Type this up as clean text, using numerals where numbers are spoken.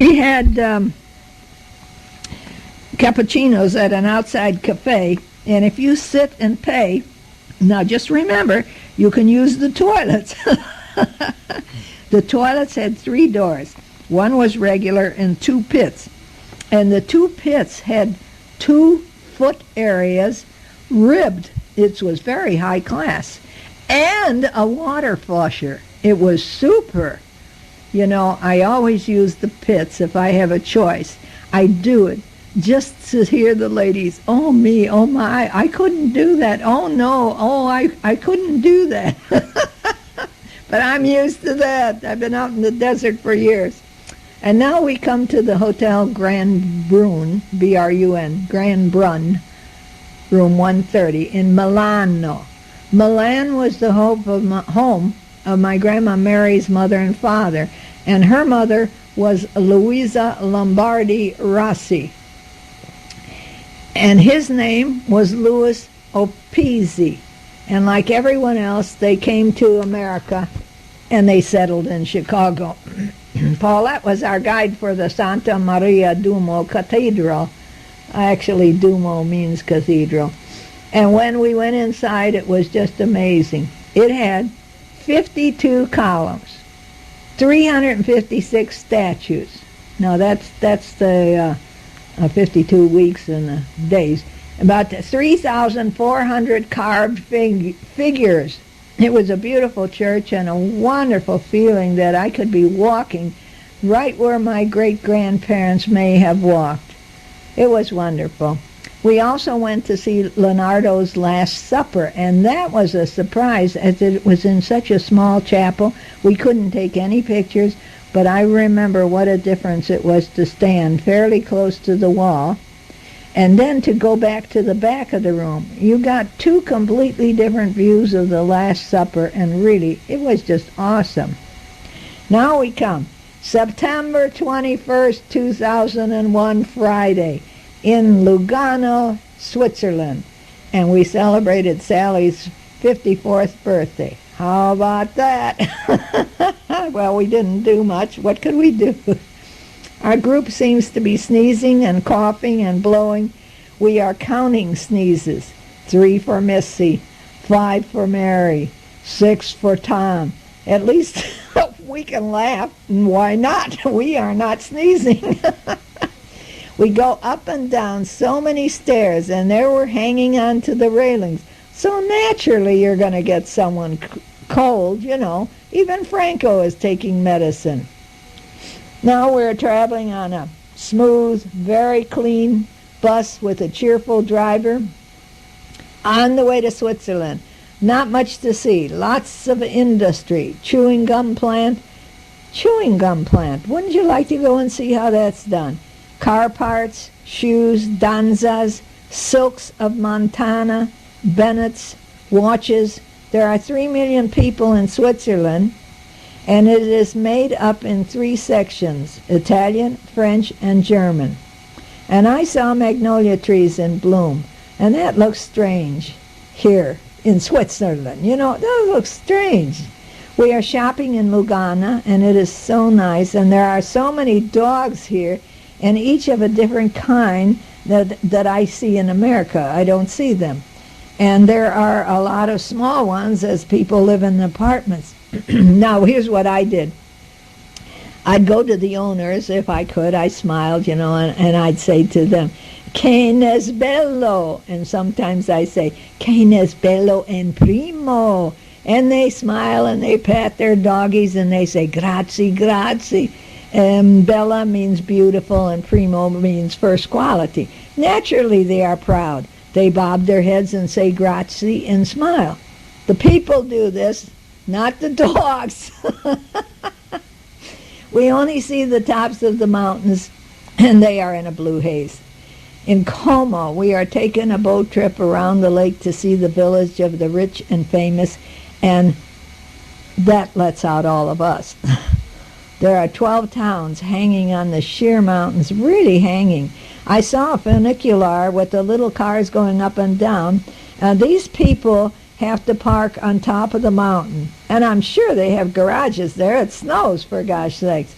He had cappuccinos at an outside cafe, and if you sit and pay, now just remember, you can use the toilets. The toilets had 3 doors. One was regular and 2 pits. And the 2 pits had 2-foot areas ribbed. It was very high class. And a water flusher. It was super. You know, I always use the pits if I have a choice. I do it just to hear the ladies, oh me, oh my, I couldn't do that. Oh no, oh I couldn't do that. But I'm used to that. I've been out in the desert for years. And now we come to the Hotel Grand Brun, B-R-U-N, Grand Brun, room 130 in Milano. Milan was the home of my Grandma Mary's mother and father, and her mother was Luisa Lombardi Rossi. And his name was Louis Opisi. And like everyone else, they came to America and they settled in Chicago. Paulette was our guide for the Santa Maria Duomo Cathedral. Actually, Duomo means cathedral. And when we went inside, it was just amazing. It had 52 columns, 356 statues. Now that's the 52 weeks and days. About 3,400 carved figures. It was a beautiful church and a wonderful feeling that I could be walking right where my great-grandparents may have walked. It was wonderful. We also went to see Leonardo's Last Supper, and that was a surprise as it was in such a small chapel. We couldn't take any pictures, but I remember what a difference it was to stand fairly close to the wall and then to go back to the back of the room. You got 2 completely different views of the Last Supper, and really, it was just awesome. Now we come. September 21st, 2001, Friday, in Lugano, Switzerland. And we celebrated Sally's 54th birthday. How about that? Well, we didn't do much. What could we do? Our group seems to be sneezing and coughing and blowing. We are counting sneezes. 3 for Missy, 5 for Mary, 6 for Tom. At least we can laugh. Why not? We are not sneezing. We go up and down so many stairs, and there we're hanging on to the railings. So naturally you're going to get someone cold, you know. Even Franco is taking medicine. Now we're traveling on a smooth, very clean bus with a cheerful driver on the way to Switzerland. Not much to see. Lots of industry. Chewing gum plant. Wouldn't you like to go and see how that's done? Car parts, shoes, Danzas, silks of Montana, Bennett's, watches. There are 3 million people in Switzerland, and it is made up in 3 sections, Italian, French, and German. And I saw magnolia trees in bloom, and that looks strange here in Switzerland. You know, that looks strange. We are shopping in Lugano, and it is so nice, and there are so many dogs here, and each of a different kind that I see in America. I don't see them. And there are a lot of small ones as people live in apartments. Now, here's what I did. I'd go to the owners if I could. I smiled, you know, and I'd say to them, "Che n'es bello." And sometimes I say, "Che n'es bello en primo." And they smile and they pat their doggies and they say, "Grazie, grazie." Bella means beautiful and primo means first quality. Naturally, they are proud. They bob their heads and say grazie and smile. The people do this, not the dogs. We only see the tops of the mountains, and they are in a blue haze. In Como, we are taking a boat trip around the lake to see the village of the rich and famous, and that lets out all of us. There are 12 towns hanging on the sheer mountains, really hanging. I saw a funicular with the little cars going up and down. These people have to park on top of the mountain. And I'm sure they have garages there. It snows, for gosh sakes.